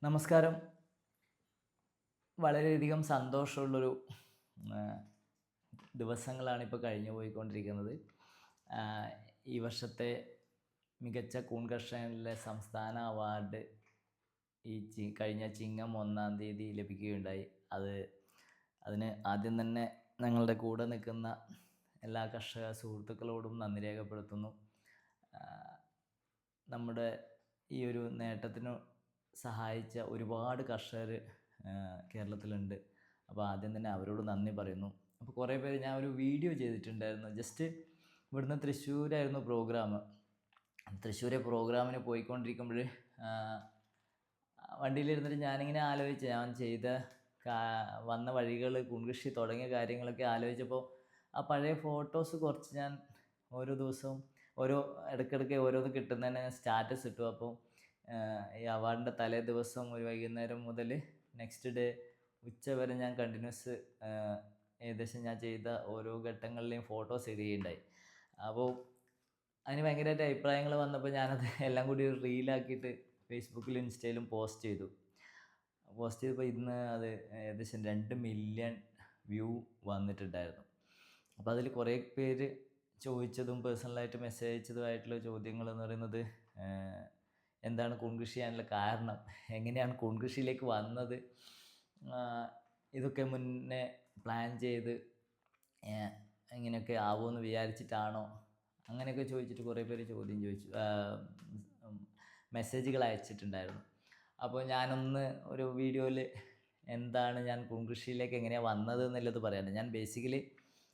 നമസ്കാരം. വളരെയധികം സന്തോഷമുള്ളൊരു ദിവസങ്ങളാണ് ഇപ്പോൾ കഴിഞ്ഞു പോയിക്കൊണ്ടിരിക്കുന്നത്. ഈ വർഷത്തെ മികച്ച കൂൺ കർഷകനിലെ സംസ്ഥാന അവാർഡ് കഴിഞ്ഞ ചിങ്ങം 1-ാം തീയതി ലഭിക്കുകയുണ്ടായി. അതിന് ആദ്യം തന്നെ ഞങ്ങളുടെ കൂടെ നിൽക്കുന്ന എല്ലാ കർഷക സുഹൃത്തുക്കളോടും നന്ദി രേഖപ്പെടുത്തുന്നു. നമ്മുടെ ഈ ഒരു നേട്ടത്തിന് സഹായിച്ച ഒരുപാട് കർഷകർ കേരളത്തിലുണ്ട്. അപ്പോൾ ആദ്യം തന്നെ അവരോട് നന്ദി പറയുന്നു. അപ്പോൾ കുറേ പേര് ഞാൻ ഒരു വീഡിയോ ചെയ്തിട്ടുണ്ടായിരുന്നു. ജസ്റ്റ് ഇവിടുന്ന് തൃശ്ശൂരായിരുന്നു പ്രോഗ്രാം. തൃശ്ശൂരെ പ്രോഗ്രാമിന് പോയിക്കൊണ്ടിരിക്കുമ്പോൾ വണ്ടിയിലിരുന്നിട്ട് ഞാനിങ്ങനെ ആലോചിച്ച് ഞാൻ വന്ന വഴികൾ, കുൺകൃഷി തുടങ്ങിയ കാര്യങ്ങളൊക്കെ ആലോചിച്ചപ്പോൾ ആ പഴയ ഫോട്ടോസ് കുറച്ച് ഞാൻ ഓരോ ദിവസവും ഇടയ്ക്കിടയ്ക്ക് ഓരോന്ന് കിട്ടുന്നതന്നെ ഞാൻ സ്റ്റാറ്റസ് ഇട്ടു. അപ്പോൾ ഈ അവാർഡിൻ്റെ തലേ ദിവസം ഒരു വൈകുന്നേരം മുതൽ നെക്സ്റ്റ് ഡേ ഉച്ച വരെ ഞാൻ കണ്ടിന്യൂസ് ഏകദേശം ഞാൻ ചെയ്ത ഓരോ ഘട്ടങ്ങളിലെയും ഫോട്ടോസ് ഇടുകയുണ്ടായി. അപ്പോൾ അതിന് ഭയങ്കരമായിട്ട് അഭിപ്രായങ്ങൾ വന്നപ്പോൾ ഞാനത് എല്ലാം കൂടി ഒരു റീലാക്കിയിട്ട് ഫേസ്ബുക്കിലും ഇൻസ്റ്റയിലും പോസ്റ്റ് ചെയ്തപ്പോൾ ഇന്ന് അത് ഏകദേശം 2 മില്യൺ വ്യൂ വന്നിട്ടുണ്ടായിരുന്നു. അപ്പോൾ അതിൽ കുറേ പേര് ചോദിച്ചതും പേഴ്സണലായിട്ട് മെസ്സേജ് അയച്ചതുമായിട്ടുള്ള ചോദ്യങ്ങൾ എന്ന് പറയുന്നത്, എന്താണ് കൂൺകൃഷി ചെയ്യാനുള്ള കാരണം, എങ്ങനെയാണ് കൂൺകൃഷിയിലേക്ക് വന്നത്, ഇതൊക്കെ മുന്നേ പ്ലാൻ ചെയ്ത് ഇങ്ങനെയൊക്കെ ആവുമെന്ന് വിചാരിച്ചിട്ടാണോ, അങ്ങനെയൊക്കെ ചോദിച്ചിട്ട് കുറേ പേര് മെസ്സേജുകൾ അയച്ചിട്ടുണ്ടായിരുന്നു. അപ്പോൾ ഞാനൊന്ന് ഒരു വീഡിയോയിൽ എന്താണ് ഞാൻ കൂൺകൃഷിയിലേക്ക് എങ്ങനെയാണ് വന്നത് എന്നുള്ളത് പറയാനുണ്ട്. ഞാൻ ബേസിക്കലി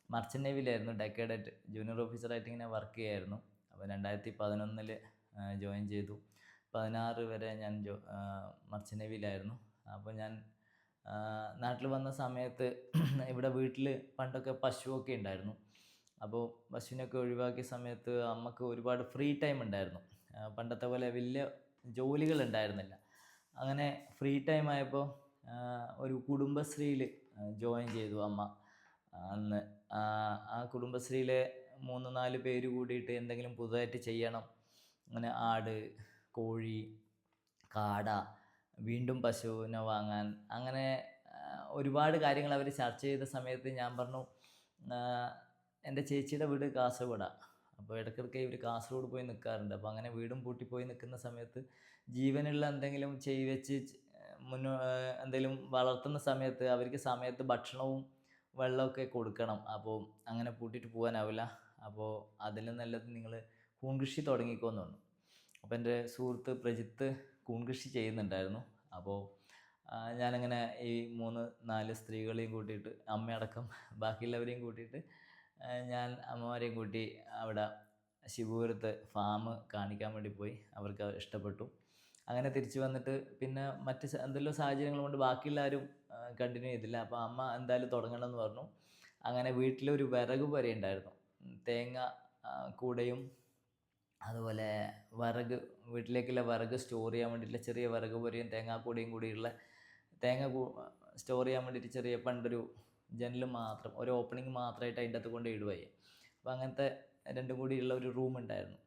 മർച്ചൻ്റ് നേവിയിലായിരുന്നു, ഡെക്കേഡായിട്ട് ജൂനിയർ ഓഫീസറായിട്ട് ഇങ്ങനെ വർക്ക് ചെയ്യായിരുന്നു. അപ്പോൾ 2011 ജോയിൻ ചെയ്തു. 16 വരെ ഞാൻ മർച്ചൻ്റ് നേവിയിലായിരുന്നു. അപ്പോൾ ഞാൻ നാട്ടിൽ വന്ന സമയത്ത് ഇവിടെ വീട്ടിൽ പണ്ടൊക്കെ പശുവൊക്കെ ഉണ്ടായിരുന്നു. അപ്പോൾ പശുവിനൊക്കെ ഒഴിവാക്കിയ സമയത്ത് അമ്മക്ക് ഒരുപാട് ഫ്രീ ടൈം ഉണ്ടായിരുന്നു. പണ്ടത്തെ പോലെ വലിയ ജോലികൾ ഉണ്ടായിരുന്നില്ല. അങ്ങനെ ഫ്രീ ടൈം ആയപ്പോൾ ഒരു കുടുംബശ്രീയിൽ ജോയിൻ ചെയ്തു അമ്മ. അന്ന് ആ കുടുംബശ്രീയിലെ 3-4 പേര് കൂടിയിട്ട് എന്തെങ്കിലും പുതുതായിട്ട് ചെയ്യണം. അങ്ങനെ ആട്, കോഴി, കാട, വീണ്ടും പശുവിനെ വാങ്ങാൻ, അങ്ങനെ ഒരുപാട് കാര്യങ്ങൾ അവർ ചർച്ച ചെയ്ത സമയത്ത് ഞാൻ പറഞ്ഞു, എൻ്റെ ചേച്ചിയുടെ വീട് കാസർഗോഡാണ്. അപ്പോൾ ഇടയ്ക്കിടയ്ക്ക് ഇവർ കാസർഗോഡ് പോയി നിൽക്കാറുണ്ട്. അപ്പോൾ അങ്ങനെ വീടും പൂട്ടി പോയി നിൽക്കുന്ന സമയത്ത് ജീവനുള്ള എന്തെങ്കിലും എന്തെങ്കിലും വളർത്തുന്ന സമയത്ത് അവർക്ക് സമയത്ത് ഭക്ഷണവും വെള്ളമൊക്കെ കൊടുക്കണം. അപ്പോൾ അങ്ങനെ പൂട്ടിയിട്ട് പോകാനാവില്ല. അപ്പോൾ അതിലും നല്ലത് നിങ്ങൾ കൂൺകൃഷി തുടങ്ങിക്കോന്ന് പറഞ്ഞു. അപ്പോൾ എൻ്റെ സുഹൃത്ത് പ്രജിത്ത് കൂൺകൃഷി ചെയ്യുന്നുണ്ടായിരുന്നു. അപ്പോൾ ഞാനങ്ങനെ ഈ 3-4 സ്ത്രീകളെയും കൂട്ടിയിട്ട്, അമ്മയടക്കം ബാക്കിയുള്ളവരെയും കൂട്ടിയിട്ട് ഞാൻ അമ്മമാരെയും കൂട്ടി അവിടെ ശിവപുരത്ത് ഫാം കാണിക്കാൻ വേണ്ടി പോയി. അവർക്ക് ഇഷ്ടപ്പെട്ടു. അങ്ങനെ തിരിച്ച് വന്നിട്ട് പിന്നെ എന്തെല്ലോ സാഹചര്യങ്ങൾ കൊണ്ട് ബാക്കിയുള്ളവരും കണ്ടിന്യൂ ചെയ്തില്ല. അപ്പോൾ അമ്മ എന്തായാലും തുടങ്ങണമെന്ന് പറഞ്ഞു. അങ്ങനെ വീട്ടിലൊരു വിറക് പുരയുണ്ടായിരുന്നു. തേങ്ങ കൂടെയും അതുപോലെ വീട്ടിലേക്കുള്ള വിറക് സ്റ്റോർ ചെയ്യാൻ വേണ്ടിയിട്ടുള്ള ചെറിയ വിറക് പുരയും തേങ്ങാക്കൂടയും കൂടിയുള്ള സ്റ്റോർ ചെയ്യാൻ വേണ്ടിയിട്ട് ചെറിയ പണ്ടൊരു ജനൽ മാത്രം, ഒരു ഓപ്പണിങ് മാത്രമായിട്ട് അതിൻ്റെ അകത്ത് കൊണ്ട് ഇടുകയായി. അപ്പോൾ അങ്ങനത്തെ രണ്ടും കൂടിയുള്ള ഒരു റൂം ഉണ്ടായിരുന്നു.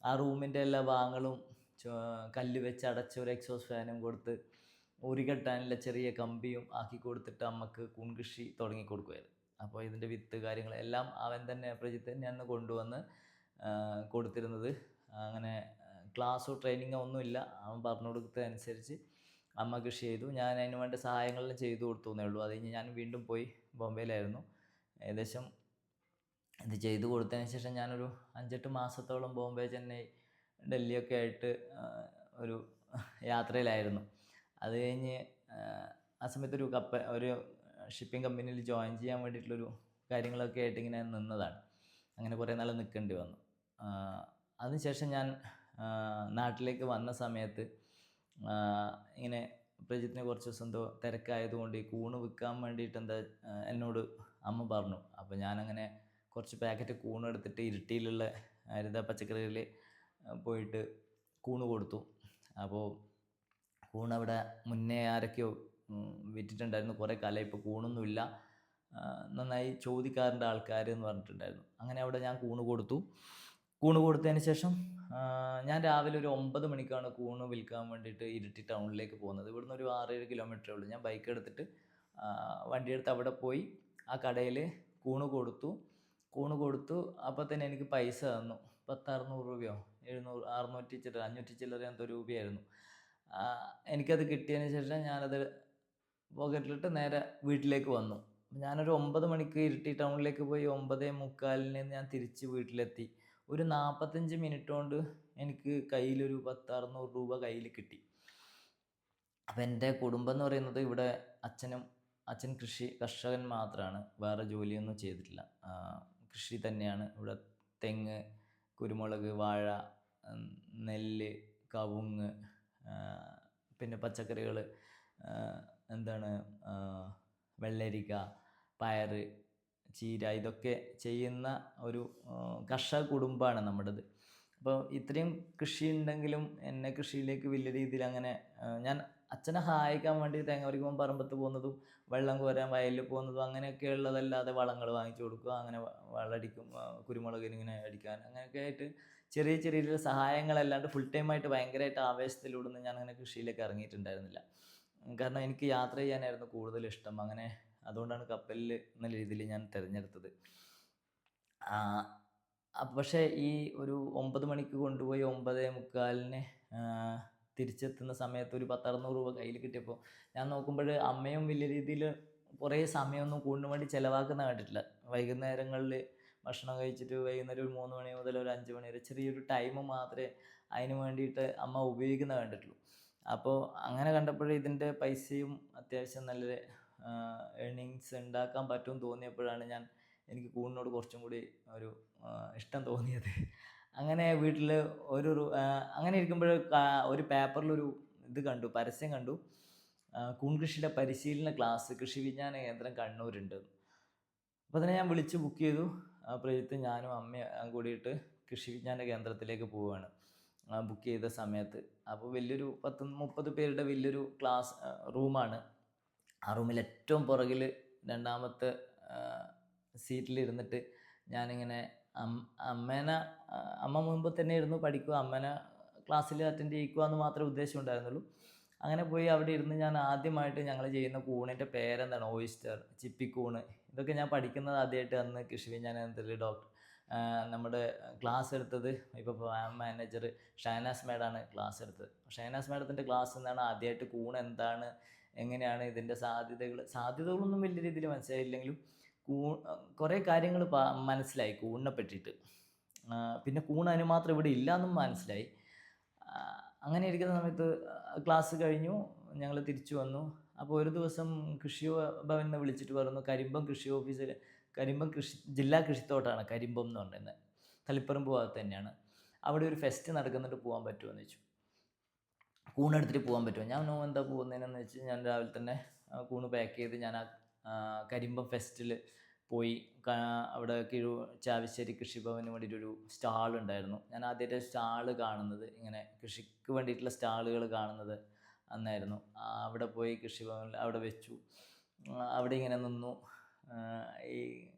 ആ റൂമിൻ്റെ എല്ലാ ഭാഗങ്ങളും കല്ല് വെച്ച് അടച്ച ഒരു എക്സോസ് ഫാനും കൊടുത്ത് ഉരുകെട്ടാനുള്ള ചെറിയ കമ്പിയും ആക്കി കൊടുത്തിട്ട് അമ്മക്ക് കൂൺകൃഷി തുടങ്ങി കൊടുക്കുമായിരുന്നു. അപ്പോൾ ഇതിൻ്റെ വിത്ത് കാര്യങ്ങളെല്ലാം അവൻ തന്നെ, പ്രജിത്ത് തന്നെയാണ് കൊണ്ടുവന്ന് കൊടുത്തിരുന്നത്. അങ്ങനെ ക്ലാസ്സോ ട്രെയിനിങ്ങോ ഒന്നുമില്ല, അവൻ പറഞ്ഞു കൊടുത്തതനുസരിച്ച് അമ്മ കൃഷി ചെയ്തു. ഞാൻ അതിന് വേണ്ട സഹായങ്ങളെല്ലാം ചെയ്തു കൊടുത്തേ ഉള്ളൂ. അത് കഴിഞ്ഞ് ഞാൻ വീണ്ടും പോയി ബോംബെയിലായിരുന്നു. ഏകദേശം ഇത് ചെയ്തു കൊടുത്തതിന് ശേഷം ഞാനൊരു 5-8 മാസത്തോളം ബോംബെ, ചെന്നൈ, ഡൽഹിയൊക്കെ ആയിട്ട് ഒരു യാത്രയിലായിരുന്നു. അത് കഴിഞ്ഞ് ആ സമയത്ത് ഒരു ഷിപ്പിംഗ് കമ്പനിയിൽ ജോയിൻ ചെയ്യാൻ വേണ്ടിയിട്ടുള്ളൊരു കാര്യങ്ങളൊക്കെ ആയിട്ട് ഇങ്ങനെ നിന്നതാണ്. അങ്ങനെ കുറേ നാൾ നിൽക്കേണ്ടി വന്നു. അതിനുശേഷം ഞാൻ നാട്ടിലേക്ക് വന്ന സമയത്ത് ഇങ്ങനെ പ്രജിത്തിന് കുറച്ച് ദിവസം എന്തോ തിരക്കായതുകൊണ്ട് ഈ കൂണ് വിൽക്കാൻ വേണ്ടിയിട്ട് എന്നോട് അമ്മ പറഞ്ഞു. അപ്പോൾ ഞാനങ്ങനെ കുറച്ച് പാക്കറ്റ് കൂണ് എടുത്തിട്ട് ഇരിട്ടിയിലുള്ള ഹരിത പച്ചക്കറിയിൽ പോയിട്ട് കൂണ് കൊടുത്തു. അപ്പോൾ കൂണവിടെ മുന്നേ ആരൊക്കെയോ വിറ്റിട്ടുണ്ടായിരുന്നു. കുറേ കാലം ഇപ്പോൾ കൂണൊന്നുമില്ല, നന്നായി ചോദിക്കാറുണ്ട് ആൾക്കാർ എന്ന് പറഞ്ഞിട്ടുണ്ടായിരുന്നു. അങ്ങനെ അവിടെ ഞാൻ കൂണ് കൊടുത്തു. കൂണ് കൊടുത്തതിന് ശേഷം ഞാൻ രാവിലെ ഒരു 9 മണിക്കാണ് കൂണ് വിൽക്കാൻ വേണ്ടിയിട്ട് ഇരിട്ടി ടൗണിലേക്ക് പോകുന്നത്. ഇവിടുന്ന് ഒരു 6-7 കിലോമീറ്ററേ ഉള്ളൂ. ഞാൻ ബൈക്ക് എടുത്തിട്ട് വണ്ടിയെടുത്ത് അവിടെ പോയി ആ കടയിൽ കൂണ് കൊടുത്തു. കൂണ് കൊടുത്തു. അപ്പോൾ തന്നെ എനിക്ക് പൈസ തന്നു. 600 രൂപയോ 700 600 ചില്ലറ 500 ചില്ലറ എന്തോ രൂപയായിരുന്നു. എനിക്കത് കിട്ടിയതിന് ശേഷം ഞാനത് പോക്കറ്റിലിട്ട് നേരെ വീട്ടിലേക്ക് വന്നു. ഞാനൊരു 9 മണിക്ക് ഇരിട്ടി ടൗണിലേക്ക് പോയി 9:45 ഞാൻ തിരിച്ച് വീട്ടിലെത്തി. ഒരു 45 മിനിറ്റ് കൊണ്ട് എനിക്ക് കയ്യിലൊരു 600 രൂപ കയ്യിൽ കിട്ടി. അപ്പം എൻ്റെ കുടുംബം എന്ന് പറയുന്നത് ഇവിടെ അച്ഛൻ കർഷകൻ മാത്രമാണ്. വേറെ ജോലിയൊന്നും ചെയ്തിട്ടില്ല. കൃഷി തന്നെയാണ്. ഇവിടെ തെങ്ങ്, കുരുമുളക്, വാഴ, നെല്ല്, കവുങ്ങ്, പിന്നെ പച്ചക്കറികൾ, എന്താണ് വെള്ളരിക്ക, പയറ്, ചീര, ഇതൊക്കെ ചെയ്യുന്ന ഒരു കർഷക കുടുംബമാണ് നമ്മുടേത്. അപ്പോൾ ഇത്രയും കൃഷി ഉണ്ടെങ്കിലും എന്നെ കൃഷിയിലേക്ക് വലിയ രീതിയിൽ അങ്ങനെ ഞാൻ അച്ഛനെ സഹായിക്കാൻ വേണ്ടി തേങ്ങ പറിക്കുമ്പോൾ പറമ്പത്ത് പോകുന്നതും വെള്ളം കോരാൻ വയലിൽ പോകുന്നതും അങ്ങനെയൊക്കെ ഉള്ളതല്ലാതെ വളങ്ങൾ വാങ്ങിച്ചു കൊടുക്കുക, അങ്ങനെ വളമടിക്കും, കുരുമുളകിന് ഇങ്ങനെ അടിക്കാൻ, അങ്ങനെയൊക്കെ ആയിട്ട് ചെറിയ ചെറിയ സഹായങ്ങളല്ലാണ്ട് ഫുൾ ടൈമായിട്ട് ഭയങ്കരമായിട്ട് ആവേശത്തിലൂടെ ഞാൻ അങ്ങനെ കൃഷിയിലേക്ക് ഇറങ്ങിയിട്ടുണ്ടായിരുന്നില്ല. കാരണം എനിക്ക് യാത്ര ചെയ്യാനായിരുന്നു കൂടുതൽ ഇഷ്ടം. അങ്ങനെ അതുകൊണ്ടാണ് കപ്പലിൽ എന്നുള്ള രീതിയിൽ ഞാൻ തിരഞ്ഞെടുത്തത്. പക്ഷേ ഈ ഒരു 9 മണിക്ക് കൊണ്ടുപോയി 9:45 തിരിച്ചെത്തുന്ന സമയത്ത് ഒരു 600 രൂപ കയ്യിൽ കിട്ടിയപ്പോൾ ഞാൻ നോക്കുമ്പോൾ അമ്മയും വലിയ രീതിയിൽ കുറേ സമയമൊന്നും കൂടിന് വേണ്ടി ചിലവാക്കുന്ന കണ്ടിട്ടില്ല. വൈകുന്നേരങ്ങളിൽ ഭക്ഷണം കഴിച്ചിട്ട് വൈകുന്നേരം ഒരു 3 മണി മുതൽ ഒരു 5 മണി വരെ ചെറിയൊരു ടൈം മാത്രമേ അതിന് വേണ്ടിയിട്ട് അമ്മ ഉപയോഗിക്കുന്ന കണ്ടിട്ടുള്ളൂ. അപ്പോൾ അങ്ങനെ കണ്ടപ്പോൾ ഇതിൻ്റെ പൈസയും അത്യാവശ്യം നല്ല ഏർണിങ്സ് ഉണ്ടാക്കാൻ പറ്റുമെന്ന് തോന്നിയപ്പോഴാണ് എനിക്ക് കൂണിനോട് കുറച്ചും കൂടി ഒരു ഇഷ്ടം തോന്നിയത്. അങ്ങനെ വീട്ടിൽ അങ്ങനെ ഇരിക്കുമ്പോൾ ഒരു പേപ്പറിലൊരു പരസ്യം കണ്ടു. കൂൺ കൃഷിയുടെ പരിശീലന ക്ലാസ് കൃഷി വിജ്ഞാന കേന്ദ്രം കണ്ണൂരുണ്ട്. അപ്പോൾ അതിനെ ഞാൻ വിളിച്ച് ബുക്ക് ചെയ്തു. പ്രജിത്ത് ഞാനും അമ്മയും കൂടിയിട്ട് കൃഷി വിജ്ഞാന കേന്ദ്രത്തിലേക്ക് പോവുകയാണ് ബുക്ക് ചെയ്ത സമയത്ത്. അപ്പോൾ വലിയൊരു 10-30 പേരുടെ വലിയൊരു ക്ലാസ് റൂമാണ്. ആ റൂമിൽ ഏറ്റവും പുറകിൽ 2ാമത്തെ സീറ്റിലിരുന്നിട്ട് ഞാനിങ്ങനെ അമ്മ മുമ്പ് തന്നെ ഇരുന്ന് പഠിക്കുക, അമ്മേനെ ക്ലാസ്സിൽ അറ്റൻഡ് ചെയ്യിക്കുക എന്ന് മാത്രമേ ഉദ്ദേശം ഉണ്ടായിരുന്നുള്ളൂ. അങ്ങനെ പോയി അവിടെ ഇരുന്ന് ഞാൻ ആദ്യമായിട്ട് ഞങ്ങൾ ചെയ്യുന്ന കൂണിൻ്റെ പേരെന്താണ്, ഓയിസ്റ്റർ, ചിപ്പിക്കൂണ്, ഇതൊക്കെ ഞാൻ പഠിക്കുന്നത് ആദ്യമായിട്ട് അന്ന് കൃഷി വിജ്ഞാനത്തിൽ നമ്മുടെ ക്ലാസ് എടുത്തത് ഇപ്പോൾ മാനേജർ ഷഹനാസ് മേഡാണ് ക്ലാസ് എടുത്തത്. ഷഹനാസ് മേഡത്തിൻ്റെ ക്ലാസ് എന്നാണ് ആദ്യമായിട്ട് കൂൺ എന്താണ്, എങ്ങനെയാണ് ഇതിൻ്റെ സാധ്യതകളൊന്നും വലിയ രീതിയിൽ മനസ്സിലായില്ലെങ്കിലും കുറേ കാര്യങ്ങൾ മനസ്സിലായി കൂണിനെ പറ്റിയിട്ട്. പിന്നെ കൂൺ അതിന് മാത്രം ഇവിടെ ഇല്ല എന്നും മനസ്സിലായി. അങ്ങനെ ഇരിക്കുന്ന സമയത്ത് ക്ലാസ് കഴിഞ്ഞു, ഞങ്ങൾ തിരിച്ചു വന്നു. അപ്പോൾ ഒരു ദിവസം കൃഷി ഭവനിൽ നിന്ന് വിളിച്ചിട്ട് പറഞ്ഞു, കരിമ്പം കൃഷി ഓഫീസിൽ, ജില്ലാ കൃഷിത്തോട്ടാണ് കരിമ്പം എന്ന് പറയുന്നത്, തളിപ്പറമ്പ് ഭാഗത്ത് തന്നെയാണ്. അവിടെ ഒരു ഫെസ്റ്റ് നടക്കുന്നുണ്ട്, പോകാൻ പറ്റുമോ എന്ന് ചോദിച്ചു. കൂണെടുത്തിട്ട് പോകാൻ പറ്റുമോ? ഞാൻ എന്താ പോകുന്നതിനെന്ന് വെച്ച് ഞാൻ രാവിലെ തന്നെ കൂണ് പാക്ക് ചെയ്ത് ഞാൻ കരിമ്പം ഫെസ്റ്റിൽ പോയി. അവിടെ ചാവശ്ശേരി കൃഷിഭവന് വേണ്ടിയിട്ടൊരു സ്റ്റാൾ ഉണ്ടായിരുന്നു. ഞാൻ ആദ്യമായിട്ട് സ്റ്റാള് കാണുന്നത്, ഇങ്ങനെ കൃഷിക്ക് വേണ്ടിയിട്ടുള്ള സ്റ്റാളുകൾ കാണുന്നത് അന്നായിരുന്നു. അവിടെ പോയി കൃഷിഭവനിൽ അവിടെ വെച്ചു. അവിടെ ഇങ്ങനെ നിന്നു. ഈ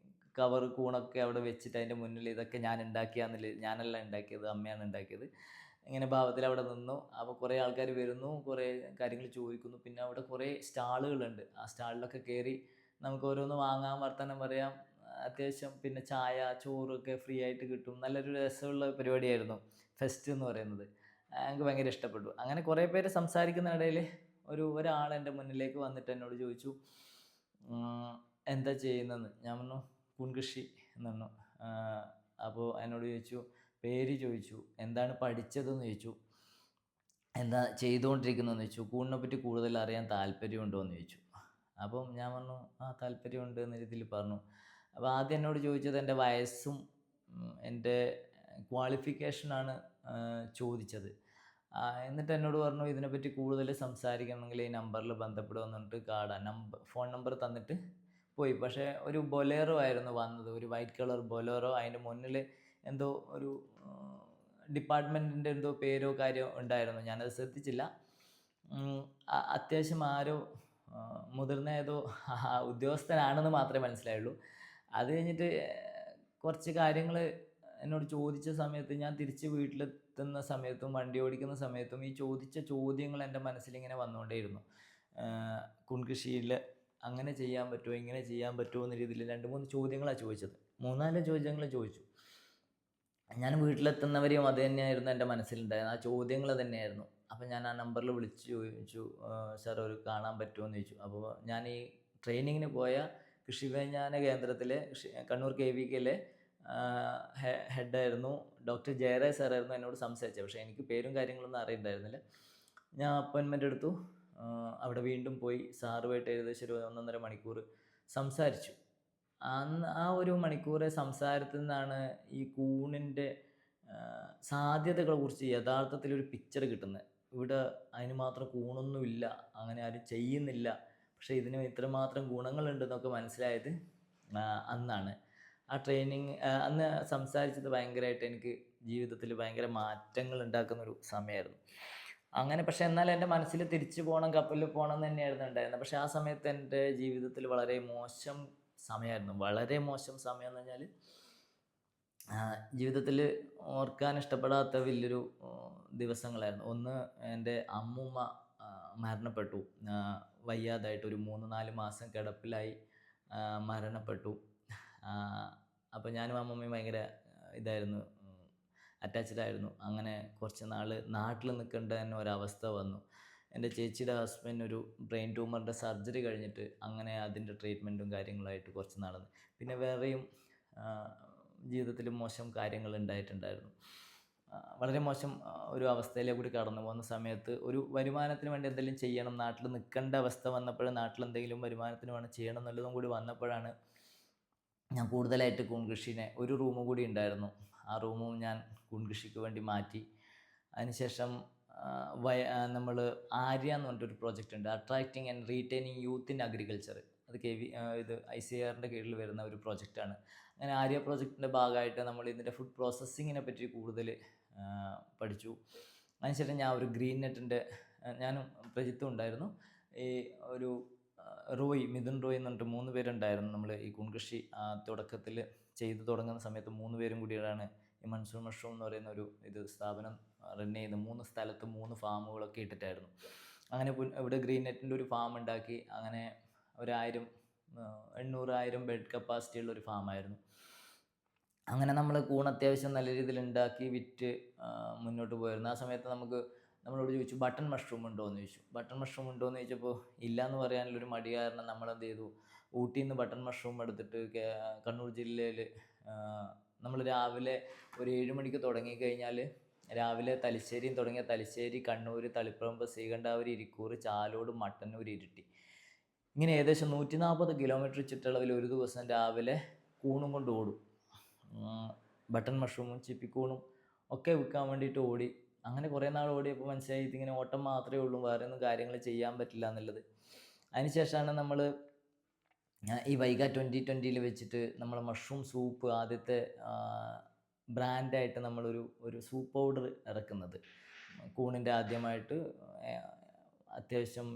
കവർ കൂണൊക്കെ അവിടെ വെച്ചിട്ട് അതിൻ്റെ മുന്നിൽ ഇതൊക്കെ ഞാനല്ല ഉണ്ടാക്കിയത്, അമ്മയാണ് ഉണ്ടാക്കിയത്. ഇങ്ങനെ ഭാവത്തിൽ അവിടെ നിന്നു. അപ്പോൾ കുറേ ആൾക്കാർ വരുന്നു, കുറേ കാര്യങ്ങൾ ചോദിക്കുന്നു. പിന്നെ അവിടെ കുറേ സ്റ്റാളുകളുണ്ട്. ആ സ്റ്റാളിലൊക്കെ കയറി നമുക്ക് ഓരോന്ന് വാങ്ങാം, വർത്തമാനം പറയാം, അത്യാവശ്യം. പിന്നെ ചായ, ചോറൊക്കെ ഫ്രീ ആയിട്ട് കിട്ടും. നല്ലൊരു രസമുള്ള പരിപാടിയായിരുന്നു ഫെസ്റ്റ് എന്ന് പറയുന്നത്. എനിക്ക് ഭയങ്കര ഇഷ്ടപ്പെട്ടു. അങ്ങനെ കുറേ പേര് സംസാരിക്കുന്ന ഇടയിൽ ഒരാൾ എൻ്റെ മുന്നിലേക്ക് വന്നിട്ട് എന്നോട് ചോദിച്ചു, എന്താ ചെയ്യുന്നതെന്ന്. ഞാൻ പറഞ്ഞു കൂൺ കൃഷി എന്ന് പറഞ്ഞു. അപ്പോൾ എന്നോട് ചോദിച്ചു, പേര് ചോദിച്ചു, എന്താണ് പഠിച്ചതെന്ന് ചോദിച്ചു, എന്താ ചെയ്തുകൊണ്ടിരിക്കുന്നതെന്ന് ചോദിച്ചു, കൂണിനെ പറ്റി കൂടുതൽ അറിയാൻ താല്പര്യമുണ്ടോ എന്ന് ചോദിച്ചു. അപ്പം ഞാൻ പറഞ്ഞു താല്പര്യമുണ്ട് എന്ന രീതിയിൽ പറഞ്ഞു. അപ്പോൾ ആദ്യം എന്നോട് ചോദിച്ചത് എൻ്റെ വയസ്സും എൻ്റെ ക്വാളിഫിക്കേഷനാണ് ചോദിച്ചത്. എന്നിട്ട് എന്നോട് പറഞ്ഞു, ഇതിനെപ്പറ്റി കൂടുതൽ സംസാരിക്കണമെങ്കിൽ ഈ നമ്പറിൽ ബന്ധപ്പെടുമെന്ന് പറഞ്ഞിട്ട് ഫോൺ നമ്പർ തന്നിട്ട് പോയി. പക്ഷേ ഒരു ബൊലേറോ ആയിരുന്നു വന്നത്, ഒരു വൈറ്റ് കളർ ബൊലേറോ. അതിൻ്റെ മുന്നിൽ എന്തോ ഒരു ഡിപ്പാർട്ട്മെൻറ്റിൻ്റെ എന്തോ പേരോ കാര്യമോ ഉണ്ടായിരുന്നു, ഞാനത് ശ്രദ്ധിച്ചില്ല. അത്യാവശ്യം ആരോ മുതിർന്ന ഏതോ ഉദ്യോഗസ്ഥനാണെന്ന് മാത്രമേ മനസ്സിലായുള്ളൂ. അത് കഴിഞ്ഞിട്ട് കുറച്ച് കാര്യങ്ങൾ എന്നോട് ചോദിച്ച സമയത്ത് ഞാൻ തിരിച്ച് വീട്ടിലെത്തുന്ന സമയത്തും വണ്ടി ഓടിക്കുന്ന സമയത്തും ഈ ചോദിച്ച ചോദ്യങ്ങൾ എൻ്റെ മനസ്സിലിങ്ങനെ വന്നുകൊണ്ടേയിരുന്നു. കുൺകൃഷിയിൽ അങ്ങനെ ചെയ്യാൻ പറ്റുമോ, ഇങ്ങനെ ചെയ്യാൻ പറ്റുമോ എന്ന രീതിയിൽ 2-3 ചോദ്യങ്ങളാണ് ചോദിച്ചത്. 3-4 ചോദ്യങ്ങൾ ചോദിച്ചു. ഞാൻ വീട്ടിലെത്തുന്നവരെയും അത് തന്നെയായിരുന്നു എൻ്റെ മനസ്സിലുണ്ടായിരുന്നത്. ആ ചോദ്യങ്ങൾ തന്നെയായിരുന്നു. അപ്പോൾ ഞാൻ ആ നമ്പറിൽ വിളിച്ച് ചോദിച്ചു, സാർ ഒരു കാണാൻ പറ്റുമോ എന്ന് ചോദിച്ചു. അപ്പോൾ ഞാൻ ഈ ട്രെയിനിങ്ങിന് പോയ കൃഷി വിജ്ഞാന കേന്ദ്രത്തിലെ കണ്ണൂർ KVKയിലെ ഹെഡായിരുന്നു ഡോക്ടർ ജയരാജ് സാറായിരുന്നു എന്നോട് സംസാരിച്ചത്. പക്ഷേ എനിക്ക് പേരും കാര്യങ്ങളൊന്നും അറിയണ്ടായിരുന്നില്ല. ഞാൻ അപ്പോയിൻമെൻ്റ് എടുത്തു. അവിടെ വീണ്ടും പോയി സാറുമായിട്ട് ഏകദേശം ഒരു 1-1.5 മണിക്കൂർ സംസാരിച്ചു. ആ ഒരു മണിക്കൂറെ സംസാരത്തിൽ നിന്നാണ് ഈ കൂണിൻ്റെ സാധ്യതകളെ കുറിച്ച് യഥാർത്ഥത്തിലൊരു പിക്ചർ കിട്ടുന്നത്. ഇവിടെ അതിന് മാത്രം കൂണൊന്നുമില്ല, അങ്ങനെ ആരും ചെയ്യുന്നില്ല, പക്ഷേ ഇതിന് ഇത്രമാത്രം ഗുണങ്ങളുണ്ടെന്നൊക്കെ മനസ്സിലായത് അന്നാണ്. ആ ട്രെയിനിങ് അന്ന് സംസാരിച്ചത് ഭയങ്കരമായിട്ട് എനിക്ക് ജീവിതത്തിൽ ഭയങ്കര മാറ്റങ്ങൾ ഉണ്ടാക്കുന്നൊരു സമയമായിരുന്നു. അങ്ങനെ പക്ഷേ എന്നാൽ എൻ്റെ മനസ്സിൽ തിരിച്ചു പോകണം, കപ്പലിൽ പോകണം എന്ന് തന്നെയായിരുന്നു ഉണ്ടായിരുന്നത്. പക്ഷേ ആ സമയത്ത് എൻ്റെ ജീവിതത്തിൽ വളരെ മോശം സമയമായിരുന്നു. വളരെ മോശം സമയം എന്ന് പറഞ്ഞാൽ ജീവിതത്തിൽ ഓർക്കാൻ ഇഷ്ടപ്പെടാത്ത വലിയൊരു ദിവസങ്ങളായിരുന്നു. ഒന്ന്, എൻ്റെ അമ്മൂമ്മ മരണപ്പെട്ടു. വയ്യാതായിട്ട് ഒരു 3-4 മാസം കിടപ്പിലായി മരണപ്പെട്ടു. അപ്പോൾ ഞാനും അമ്മൂമ്മയും ഭയങ്കര ഇതായിരുന്നു, അറ്റാച്ച്ഡ് ആയിരുന്നു. അങ്ങനെ കുറച്ച് നാൾ നാട്ടിൽ നിൽക്കേണ്ട തന്നെ ഒരവസ്ഥ വന്നു. എൻ്റെ ചേച്ചിയുടെ ഹസ്ബൻഡ് ഒരു ബ്രെയിൻ ട്യൂമറിൻ്റെ സർജറി കഴിഞ്ഞിട്ട് അങ്ങനെ അതിൻ്റെ ട്രീറ്റ്മെൻറ്റും കാര്യങ്ങളായിട്ട് കുറച്ച് നാൾ. പിന്നെ വേറെയും ജീവിതത്തിൽ മോശം കാര്യങ്ങൾ ഉണ്ടായിട്ടുണ്ടായിരുന്നു. വളരെ മോശം ഒരു അവസ്ഥയിലേക്ക് കൂടി കടന്നു പോകുന്ന സമയത്ത് ഒരു വരുമാനത്തിന് വേണ്ടി എന്തെങ്കിലും ചെയ്യണം, നാട്ടിൽ നിൽക്കേണ്ട അവസ്ഥ വന്നപ്പോൾ നാട്ടിൽ എന്തെങ്കിലും വരുമാനത്തിന് വേണം ചെയ്യണം എന്നുള്ളതും കൂടി വന്നപ്പോഴാണ് ഞാൻ കൂടുതലായിട്ട് കൂൺകൃഷിനെ, ഒരു റൂം കൂടി ഉണ്ടായിരുന്നു, ആ റൂമും ഞാൻ കൂൺകൃഷിക്ക് വേണ്ടി മാറ്റി. അതിനുശേഷം നമ്മൾ ആര്യ എന്ന് പറഞ്ഞിട്ടൊരു പ്രോജക്റ്റ് ഉണ്ട്, attracting and retaining youth in agriculture. അത് ഇത് ICARൻ്റെ കീഴിൽ വരുന്ന ഒരു പ്രോജക്റ്റാണ്. അങ്ങനെ ആര്യ പ്രോജക്റ്റിൻ്റെ ഭാഗമായിട്ട് നമ്മൾ ഇതിൻ്റെ ഫുഡ് പ്രോസസ്സിങ്ങിനെ പറ്റി കൂടുതൽ പഠിച്ചു. അതിനുശേഷം ഞാൻ ഒരു ഗ്രീൻ നെറ്റിൻ്റെ, ഞാനും പ്രജിത്തും ഉണ്ടായിരുന്നു. ഈ ഒരു മിഥുൻ റോയ് എന്ന് പറഞ്ഞിട്ട് 3 പേരുണ്ടായിരുന്നു. നമ്മൾ ഈ കൂൺകൃഷി തുടക്കത്തിൽ ചെയ്തു തുടങ്ങുന്ന സമയത്ത് 3 പേരും കൂടിയാണ് ഈ മൺസൂൺ മഷ്റൂം എന്ന് പറയുന്ന ഒരു സ്ഥാപനം റൺ ചെയ്യുന്നത്. 3 സ്ഥലത്ത് 3 ഫാമുകളൊക്കെ ഇട്ടിട്ടായിരുന്നു. അങ്ങനെ ഇവിടെ ഗ്രീൻ നെറ്റിൻ്റെ ഒരു ഫാം ഉണ്ടാക്കി. അങ്ങനെ 800-1000 ബെഡ് കപ്പാസിറ്റി ഉള്ള ഒരു ഫാമായിരുന്നു. അങ്ങനെ നമ്മൾ കൂൺ അത്യാവശ്യം നല്ല രീതിയിൽ ഉണ്ടാക്കി വിറ്റ് മുന്നോട്ട് പോയിരുന്നു. ആ സമയത്ത് നമ്മളോട് ചോദിച്ചു ബട്ടൺ മഷ്റൂം ഉണ്ടോ എന്ന് ചോദിച്ചു. ബട്ടൺ മഷ്റൂം ഉണ്ടോ എന്ന് ചോദിച്ചപ്പോൾ ഇല്ല എന്ന് പറയാനുള്ളൊരു മടി കാരണം നമ്മളെന്ത് ചെയ്തു, ഊട്ടിയിൽ നിന്ന് ബട്ടൺ മഷ്റൂം എടുത്തിട്ട് കണ്ണൂർ ജില്ലയിൽ നമ്മൾ രാവിലെ ഒരു 7 മണിക്ക് തുടങ്ങിക്കഴിഞ്ഞാൽ രാവിലെ തലശ്ശേരിയും തുടങ്ങിയ തലശ്ശേരി, കണ്ണൂർ, തളിപ്പറമ്പ്, ശ്രീകണ്ഠാപുരം, ഇരിക്കൂർ, ചാലോട്, മട്ടന്നൂർ, ഇരിട്ടി, ഇങ്ങനെ ഏകദേശം 140 കിലോമീറ്റർ ചുറ്റളവിൽ ഒരു ദിവസം രാവിലെ കൂണും കൊണ്ട് ഓടും. ബട്ടൺ മഷ്റൂമും ചിപ്പിക്കൂണും ഒക്കെ വിൽക്കാൻ വേണ്ടിയിട്ട് ഓടി. അങ്ങനെ കുറേ നാൾ ഓടിയപ്പോൾ മനസ്സിലായി ഇതിങ്ങനെ ഓട്ടം മാത്രമേ ഉള്ളൂ, വേറെ ഒന്നും കാര്യങ്ങൾ ചെയ്യാൻ പറ്റില്ല എന്നുള്ളത്. അതിനുശേഷമാണ് നമ്മൾ ഈ വൈഗ 2020 വെച്ചിട്ട് നമ്മൾ മഷ്റൂം സൂപ്പ് ആദ്യത്തെ ബ്രാൻഡായിട്ട് നമ്മളൊരു സൂപ്പ് പൗഡർ ഇറക്കുന്നത്. കൂണിൻ്റെ ആദ്യമായിട്ട് അത്യാവശ്യം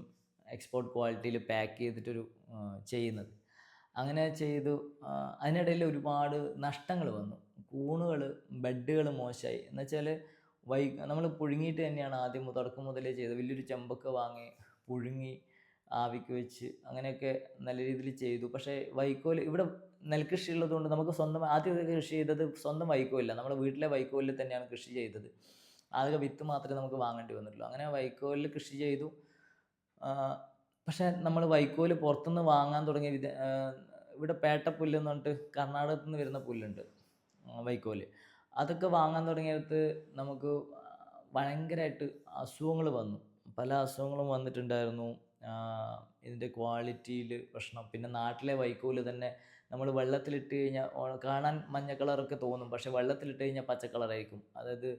എക്സ്പോർട്ട് ക്വാളിറ്റിയിൽ പാക്ക് ചെയ്തിട്ടൊരു ചെയ്യുന്നത്. അങ്ങനെ ചെയ്തു. അതിനിടയിൽ ഒരുപാട് നഷ്ടങ്ങൾ വന്നു. കൂണുകൾ, ബെഡുകൾ മോശമായി. എന്നുവെച്ചാൽ നമ്മൾ പുഴുങ്ങിയിട്ട് തന്നെയാണ് ആദ്യം തുടക്കം മുതലേ ചെയ്തത്. വലിയൊരു ചെമ്പൊക്കെ വാങ്ങി പുഴുങ്ങി ആവിക്ക് വെച്ച് അങ്ങനെയൊക്കെ നല്ല രീതിയിൽ ചെയ്തു. പക്ഷേ വൈക്കോൽ, ഇവിടെ നെൽകൃഷി ഉള്ളതുകൊണ്ട് നമുക്ക് സ്വന്തം ആദ്യം കൃഷി ചെയ്തത് സ്വന്തം വൈക്കോലില്ല, നമ്മുടെ വീട്ടിലെ വൈക്കോലിൽ തന്നെയാണ് കൃഷി ചെയ്തത്. ആകെ വിത്ത് മാത്രമേ നമുക്ക് വാങ്ങേണ്ടി വന്നിട്ടുള്ളൂ. അങ്ങനെ വൈക്കോലിൽ കൃഷി ചെയ്തു. പക്ഷേ നമ്മൾ വൈക്കോൽ പുറത്തുനിന്ന് വാങ്ങാൻ തുടങ്ങിയ ഇവിടെ പേട്ടപ്പുല്ല് എന്ന് പറഞ്ഞിട്ട് കർണാടകത്തിൽ നിന്ന് വരുന്ന പുല്ലുണ്ട്, വൈക്കോൽ. അതൊക്കെ വാങ്ങാൻ തുടങ്ങിയത് നമുക്ക് ഭയങ്കരമായിട്ട് അസുഖങ്ങൾ വന്നു. പല അസുഖങ്ങളും വന്നിട്ടുണ്ടായിരുന്നു. ഇതിൻ്റെ ക്വാളിറ്റിയിൽ പ്രശ്നം. പിന്നെ നാട്ടിലെ വൈക്കോൽ തന്നെ നമ്മൾ വെള്ളത്തിലിട്ട് കഴിഞ്ഞാൽ കാണാൻ മഞ്ഞ കളറൊക്കെ തോന്നും, പക്ഷേ വെള്ളത്തിലിട്ട് കഴിഞ്ഞാൽ പച്ച കളറായിരിക്കും. അതായത്